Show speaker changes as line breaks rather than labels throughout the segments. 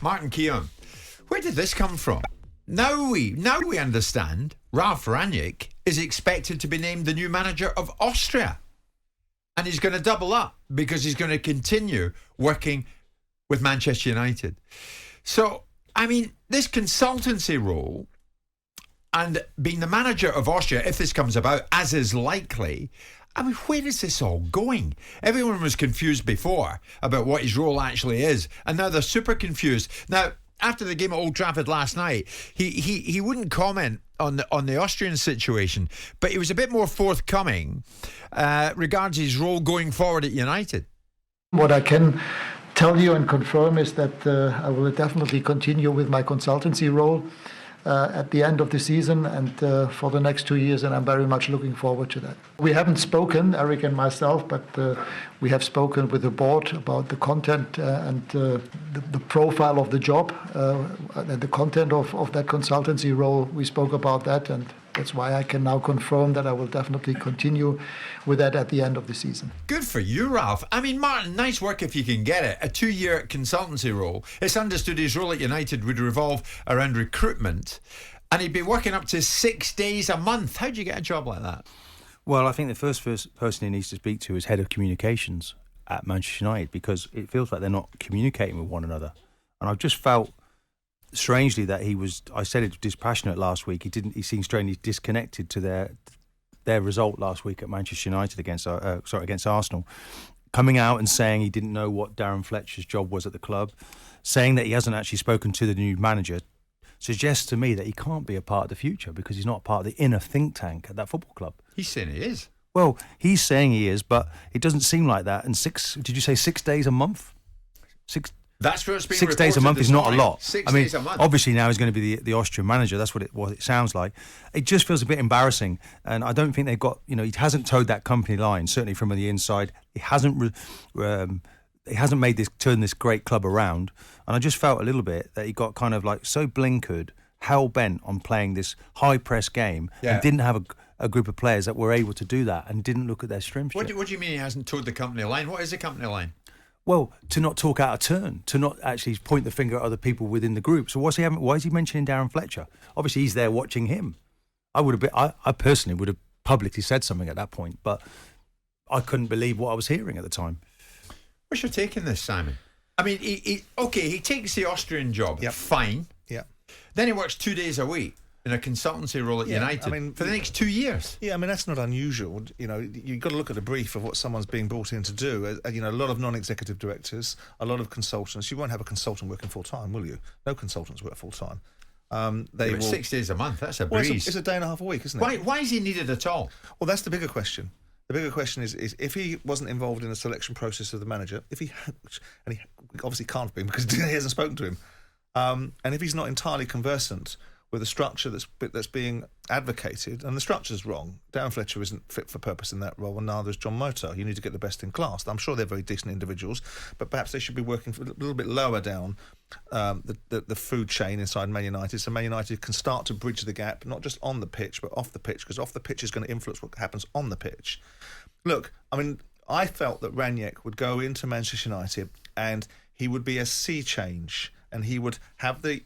Martin Keown, where did this come from? Now we understand Ralf Rangnick is expected to be named the new manager of Austria. And he's going to double up because he's going to continue working with Manchester United. So, I mean, this consultancy role and being the manager of Austria, if this comes about, as is likely, I mean, where is this all going? Everyone was confused before about what his role actually is, and now they're super confused. Now, after the game at Old Trafford last night, he wouldn't comment on the Austrian situation, but he was a bit more forthcoming regards his role going forward at United.
What I can tell you and confirm is that I will definitely continue with my consultancy role at the end of the season and for the next 2 years, and I'm very much looking forward to that. We haven't spoken, Eric and myself, but we have spoken with the board about the content and the profile of the job and the content of that consultancy role. We spoke about that, and that's why I can now confirm that I will definitely continue with that at the end of the season.
Good for you, Ralf. I mean, Martin, nice work if you can get it. A 2-year consultancy role. It's understood his role at United would revolve around recruitment, and he'd be working up to 6 days a month. How'd you get a job like that?
Well, I think the first person he needs to speak to is head of communications at Manchester United, because it feels like they're not communicating with one another. And I've just felt strangely that I said it was dispassionate last week. He seemed strangely disconnected to their result last week at Manchester United against Arsenal, coming out and saying he didn't know what Darren Fletcher's job was at the club, saying that he hasn't actually spoken to the new manager, suggests to me that he can't be a part of the future because he's not part of the inner think tank at that football club.
He's saying he is.
Well, he's saying he is, but it doesn't seem like that. And did you say 6 days a month?
That's what's being
6 days a month is not a lot.
6 days a month.
Obviously now he's going to be the Austrian manager. That's what it sounds like. It just feels a bit embarrassing, and I don't think they've got. He hasn't towed that company line. Certainly from the inside, he hasn't turned this great club around. And I just felt a little bit that he got kind of like so blinkered, hell bent on playing this high press game, and didn't have a group of players that were able to do that, and didn't look at their strengths.
What do you mean he hasn't towed the company line? What is the company line?
Well, to not talk out of turn, to not actually point the finger at other people within the group. So why is he mentioning Darren Fletcher? Obviously, he's there watching him. I personally would have publicly said something at that point, but I couldn't believe what I was hearing at the time.
What's your take on this, Simon? I mean, he takes the Austrian job, fine.
Yeah.
Then he works 2 days a week in a consultancy role at United for the next 2 years.
Yeah, I mean, that's not unusual. You've got to look at the brief of what someone's being brought in to do. A lot of non-executive directors, a lot of consultants. You won't have a consultant working full-time, will you? No consultants work full-time.
Will 6 days a month, that's a breeze.
It's a day and a half a week, isn't it?
Why is he needed at all?
Well, that's the bigger question. The bigger question is if he wasn't involved in the selection process of the manager, and he obviously can't have been because he hasn't spoken to him, and if he's not entirely conversant with a structure that's being advocated, and the structure's wrong. Darren Fletcher isn't fit for purpose in that role, and neither is John Mota. You need to get the best in class. I'm sure they're very decent individuals, but perhaps they should be working a little bit lower down the food chain inside Man United, so Man United can start to bridge the gap, not just on the pitch, but off the pitch, because off the pitch is going to influence what happens on the pitch. Look, I mean, I felt that Rangnick would go into Manchester United and he would be a sea change, and he would have the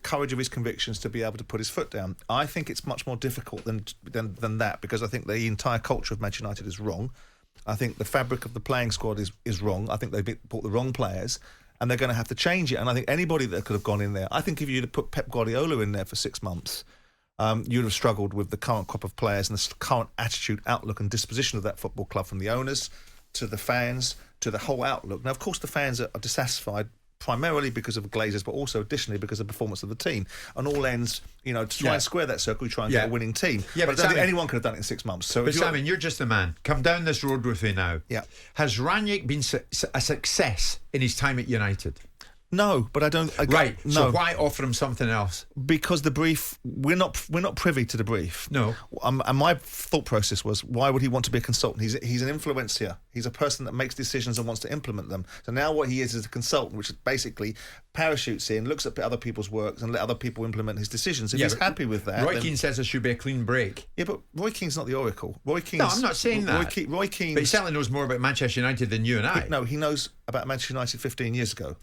courage of his convictions to be able to put his foot down. I think it's much more difficult than that, because I think the entire culture of Manchester United is wrong. I think the fabric of the playing squad is wrong. I think they've bought the wrong players, and they're going to have to change it. And I think anybody that could have gone in there, I think if you'd have put Pep Guardiola in there for 6 months, you'd have struggled with the current crop of players and the current attitude, outlook and disposition of that football club, from the owners to the fans to the whole outlook. Now, of course, the fans are dissatisfied primarily because of Glazers, but also additionally because of the performance of the team. And all ends, to try and square that circle, you try and get a winning team. Yeah, but I don't think anyone could have done it in 6 months. So,
Simon, you're just the man. Come down this road with me now.
Yeah.
Has Rangnick been a success in his time at United?
No, but I don't.
Right.
No.
So why offer him something else?
Because the brief, we're not privy to the brief.
No.
And my thought process was, why would he want to be a consultant? He's an influencer. He's a person that makes decisions and wants to implement them. So now what he is a consultant, which basically parachutes in, looks at other people's works and let other people implement his decisions. If he's happy with that,
Roy Keane says there should be a clean break.
Yeah, but Roy Keane's not the oracle. No,
I'm not saying that.
Roy Keane.
But he certainly knows more about Manchester United than you and I.
No, he knows about Manchester United 15 years ago.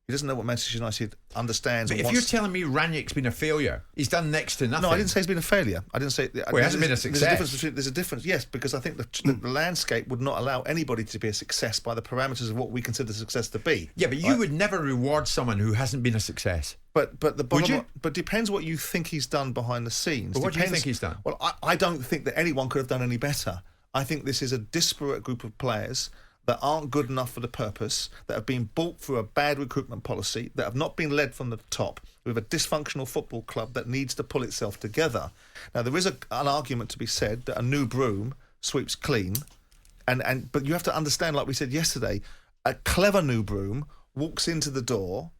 He doesn't know what Manchester United understands.
But
and
if
wants.
you're telling me Rangnick's been a failure, he's done next to nothing.
No, I didn't say he's been a failure. I didn't say.
Well, he hasn't been a success.
There's a difference, yes, because I think the landscape would not allow anybody to be a success by the parameters of what we consider success to be.
Yeah, but you would never reward someone who hasn't been a success.
But the bottom
you?
but depends what you think he's done behind the scenes.
But what do you
Depends-
think he's done?
Well, I don't think that anyone could have done any better. I think this is a disparate group of players that aren't good enough for the purpose, that have been bought through a bad recruitment policy, that have not been led from the top, with a dysfunctional football club that needs to pull itself together. Now, there is an argument to be said that a new broom sweeps clean, but you have to understand, like we said yesterday, a clever new broom walks into the door,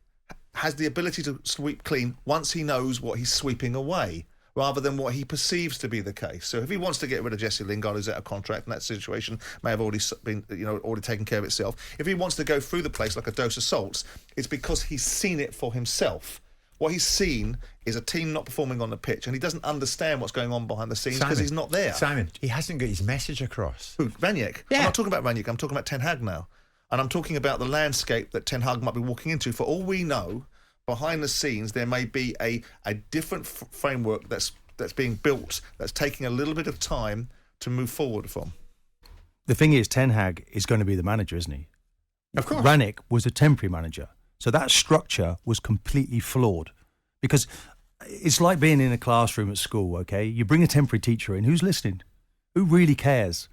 has the ability to sweep clean once he knows what he's sweeping away, rather than what he perceives to be the case. So if he wants to get rid of Jesse Lingard, who's out of contract, and that situation may have already been, already taken care of itself. If he wants to go through the place like a dose of salts, it's because he's seen it for himself. What he's seen is a team not performing on the pitch, and he doesn't understand what's going on behind the scenes because he's not there.
Simon, he hasn't got his message across.
Who? Rangnick?
Yeah.
I'm not talking about Rangnick, I'm talking about Ten Hag now. And I'm talking about the landscape that Ten Hag might be walking into. For all we know, behind the scenes, there may be a different framework that's being built, that's taking a little bit of time to move forward from.
The thing is, Ten Hag is going to be the manager, isn't he?
Of course.
Rangnick was a temporary manager. So that structure was completely flawed. Because it's like being in a classroom at school, okay? You bring a temporary teacher in, who's listening? Who really cares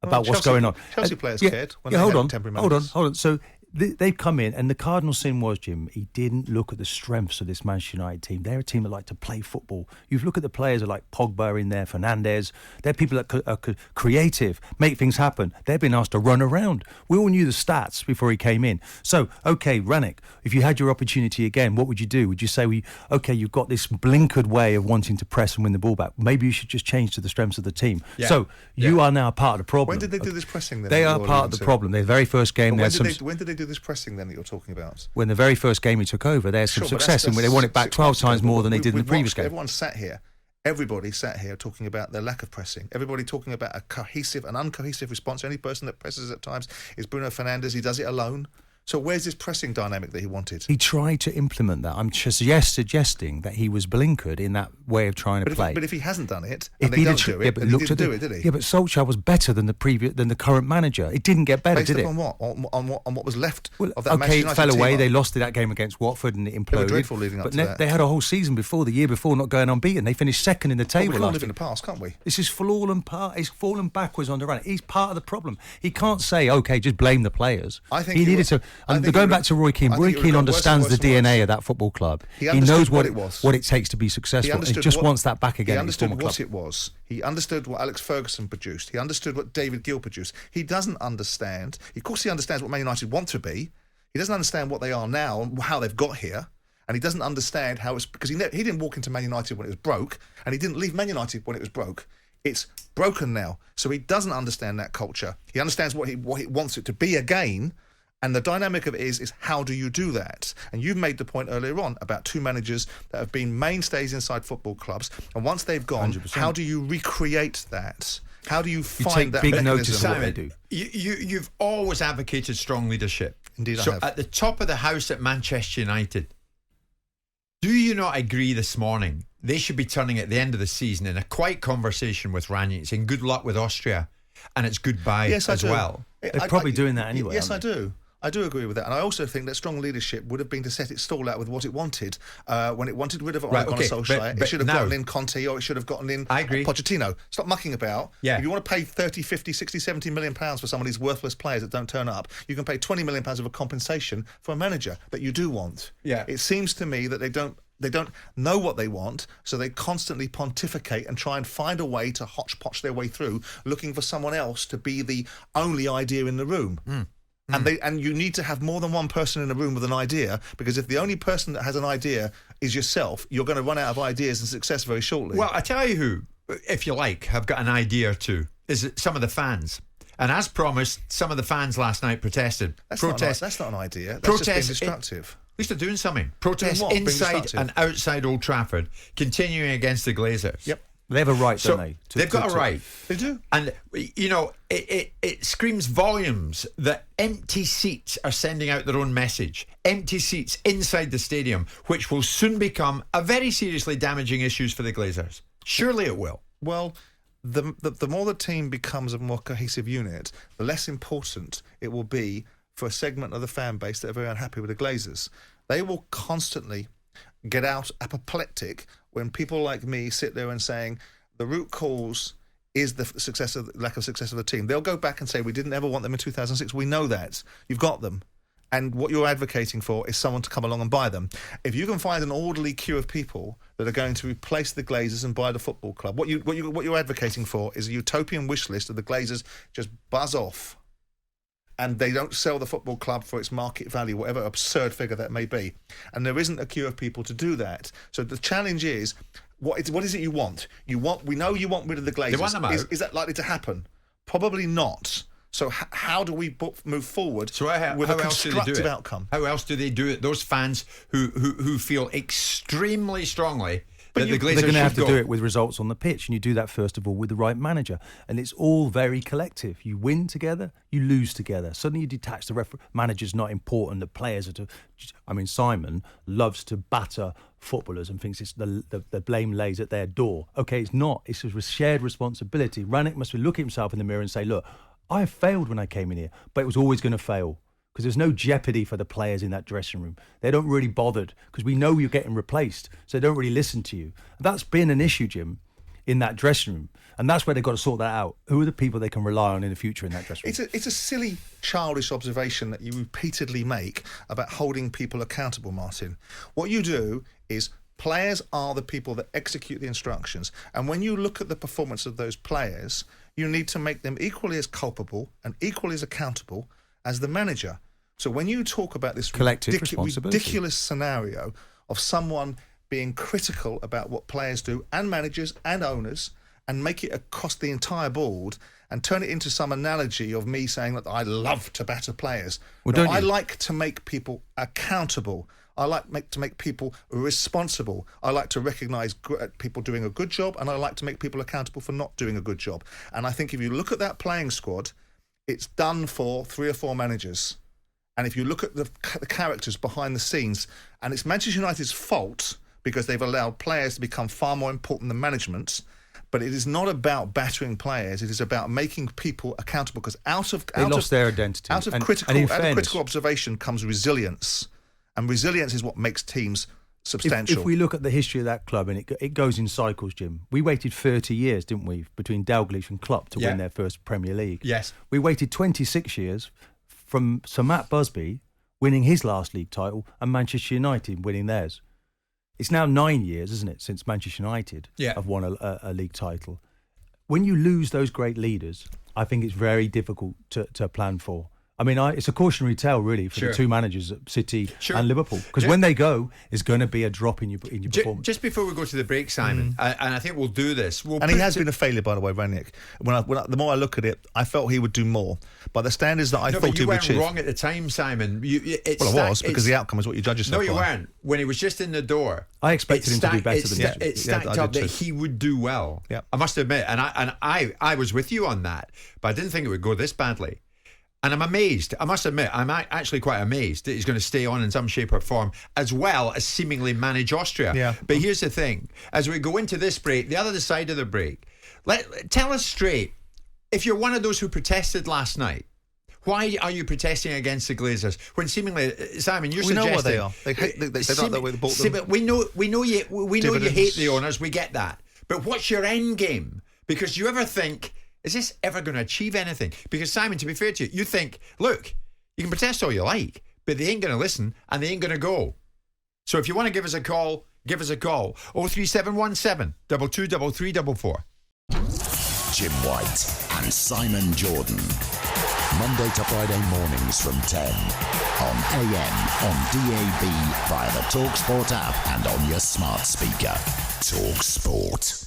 about what's going on?
Chelsea players cared when they
hold
had
on,
temporary
hold
managers.
on. So they've come in, and the cardinal sin was, Jim, he didn't look at the strengths of this Manchester United team. They're a team that like to play football. You look at the players that like Pogba in there, Fernandes. They're people that are creative, make things happen. They've been asked to run around. We all knew the stats before he came in. So, okay, Rangnick, if you had your opportunity again, what would you do? Would you say, okay, you've got this blinkered way of wanting to press and win the ball back. Maybe you should just change to the strengths of the team.
Yeah.
So you are now part of the problem.
When did they do this pressing then?
They
that
are
you're
part of
alluding
the
to?
problem. Their very first game,
But
they had
when did they do this pressing then that you're talking about?
when the very first game he took over, they had some
Sure, but
success, and they won it back 12 times more than they did in the previous game.
Everyone sat here. Everybody sat here talking about their lack of pressing. Everybody talking about a cohesive and uncohesive response. The only person that presses at times is Bruno Fernandes. He does it alone. So where's this pressing dynamic that he wanted?
He tried to implement that. I'm just suggesting that he was blinkered in that way of trying to play.
But if he hasn't done it,
It
and they
needed
don't
to-
do
yeah,
it,
but
then he
looked
didn't
at
do
the-
it, did he?
Yeah, but Solskjaer was better than the current manager. It didn't get better,
Based
did it?
upon what? On what was left
Well,
of that Manchester
okay, it
United
fell away.
team?
They lost that game against Watford and it imploded.
dreadful leading up
but
to that.
They had a whole season before, the year before, not going unbeaten. They finished second in the
Well,
table.
we can't
last
live in
year.
the past, can't we?
This is he's fallen backwards on the run. He's part of the problem. He can't say, okay, just blame the players.
I think
he
he
needed
would-
to.
I think
Going
he would-
back to Roy Keane,
I think
Roy
it would
Keane
have got worse
understands
and
the
worse and
DNA
worse.
of that football club.
He
He
understood
knows
what it was.
what it takes to be successful. He just wants that back again.
He
at his
understood
former
what
club.
it was. He understood what Alex Ferguson produced. He understood what David Gill produced. He doesn't understand. Of course, he understands what Man United want to be. He doesn't understand what they are now and how they've got here. And he doesn't understand how it's because he didn't walk into Man United when it was broke, and he didn't leave Man United when it was broke. It's broken now, so he doesn't understand that culture. He understands what he wants it to be again. And the dynamic of it is how do you do that? And you've made the point earlier on about two managers that have been mainstays inside football clubs. And once they've gone,
100%.
how do you recreate that? How do you
You
find
take
that
big
mechanism?
notice of what they do.
You've always advocated strong leadership.
Indeed, I
so
have.
at the top of the house at Manchester United, do you not agree this morning they should be turning at the end of the season in a quiet conversation with Rangnick saying good luck with Austria and it's goodbye
Yes, I
as
do.
well?
They're probably doing that anyway,
Yes, I
aren't they?
do. I do agree with that. And I also think that strong leadership would have been to set its stall out with what it wanted. When it wanted rid of
Right,
Ole
okay,
Solskjaer,
but
it should have
now-
gotten in Conte or it should have gotten in
I agree.
Pochettino. Stop mucking about.
Yeah.
If you want to pay 30, 50, 60, 70 million pounds for some of these worthless players that don't turn up, you can pay 20 million pounds of a compensation for a manager that you do want.
Yeah.
It seems to me that they don't know what they want, so they constantly pontificate and try and find a way to hodgepodge their way through, looking for someone else to be the only idea in the room. And you need to have more than one person in a room with an idea, because if the only person that has an idea is yourself, you're going to run out of ideas and success very shortly.
Well, I tell you who, if you like, have got an idea or two, is it some of the fans. And as promised, some of the fans last night protested.
that's not an idea. That's just being destructive.
At least they're doing something. Protests
Doing what? Being
inside
destructive?
and outside Old Trafford, continuing against the Glazers.
Yep.
They have a right,
So
don't they?
they've got a right.
They do.
And, you know, it screams volumes that empty seats are sending out their own message. Empty seats inside the stadium, which will soon become a very seriously damaging issue for the Glazers. Surely it will.
Well, the more the team becomes a more cohesive unit, the less important it will be for a segment of the fan base that are very unhappy with the Glazers. They will constantly get out apoplectic when people like me sit there and saying the root cause is the lack of success of the team. They'll go back and say, we didn't ever want them in 2006. We know that. You've got them. And what you're advocating for is someone to come along and buy them. If you can find an orderly queue of people that are going to replace the Glazers and buy the football club, what you're advocating for is a utopian wish list of the Glazers just buzz off and they don't sell the football club for its market value, whatever absurd figure that may be. And there isn't a queue of people to do that. So the challenge is, what is it you want? We know you want rid of the Glazers.
They want them out.
Is that likely to happen? Probably not. So how do we move forward with a constructive outcome?
How else do they do it? Those fans who feel extremely strongly that the Glazers
they're going to have to
go.
do it with results on the pitch, and you do that first of all with the right manager. And it's all very collective. You win together, you lose together. Suddenly you detach the manager's not important. The players are to. I mean, Simon loves to batter footballers and thinks it's the blame lays at their door. Okay, it's not. It's a shared responsibility. Rangnick must look at himself in the mirror and say, look, I failed when I came in here, but it was always going to fail because there's no jeopardy for the players in that dressing room. They don't really bothered because we know you're getting replaced, so they don't really listen to you. That's been an issue, Jim, in that dressing room, and that's where they've got to sort that out. Who are the people they can rely on in the future in that dressing room?
It's a silly, childish observation that you repeatedly make about holding people accountable, Martin. What you do is players are the people that execute the instructions, and when you look at the performance of those players, you need to make them equally as culpable and equally as accountable as the manager. So when you talk about this ridiculous scenario of someone being critical about what players do and managers and owners and make it across the entire board and turn it into some analogy of me saying that I love to batter players.
Well,
no, I like to make people accountable. I like to make people responsible. I like to recognise people doing a good job, and I like to make people accountable for not doing a good job. And I think if you look at that playing squad, it's done for 3 or 4 managers. And if you look at the characters behind the scenes, and it's Manchester United's fault because they've allowed players to become far more important than management. But it is not about battering players. It is about making people accountable. Because out of
their identity.
Out of critical observation comes resilience. And resilience is what makes teams substantial.
If we look at the history of that club, and it goes in cycles, Jim. We waited 30 years, didn't we, between Dalglish and Klopp to win their first Premier League.
Yes.
We waited 26 years from Sir Matt Busby winning his last league title and Manchester United winning theirs. It's now 9 years, isn't it, since Manchester United have won a league title. When you lose those great leaders, I think it's very difficult to plan for. I mean, it's a cautionary tale, really, for the 2 managers at City and Liverpool. Because when they go, it's going to be a drop in your performance.
Just before we go to the break, Simon, and I think we'll do this.
He has been a failure, by the way, Rangnick. The more I look at it, I felt he would do more. By the standards that I thought he would achieve.
You weren't wrong at the time, Simon.
I was, because the outcome is what you judge yourself by.
No, you weren't. When he was just in the door,
I expected him to do better than that.
It stacked up that he would do well.
Yeah.
I must admit, and I was with you on that, but I didn't think it would go this badly. And I'm amazed, I must admit, I'm actually quite amazed that he's going to stay on in some shape or form, as well as seemingly manage Austria.
Yeah.
But here's the thing, as we go into this break, the other side of the break, tell us straight, if you're one of those who protested last night, why are you protesting against the Glazers when seemingly, Simon, you're suggesting...
We know what they are. They don't know where they bought them.
We know you hate the owners, we get that. But what's your end game? Because you ever think... Is this ever going to achieve anything? Because, Simon, to be fair to you, you think, look, you can protest all you like, but they ain't going to listen and they ain't going to go. So if you want to give us a call, give us a call. 03717 223344.
Jim White and Simon Jordan. Monday to Friday mornings from 10 on AM, on DAB, via the talkSPORT app and on your smart speaker. talkSPORT.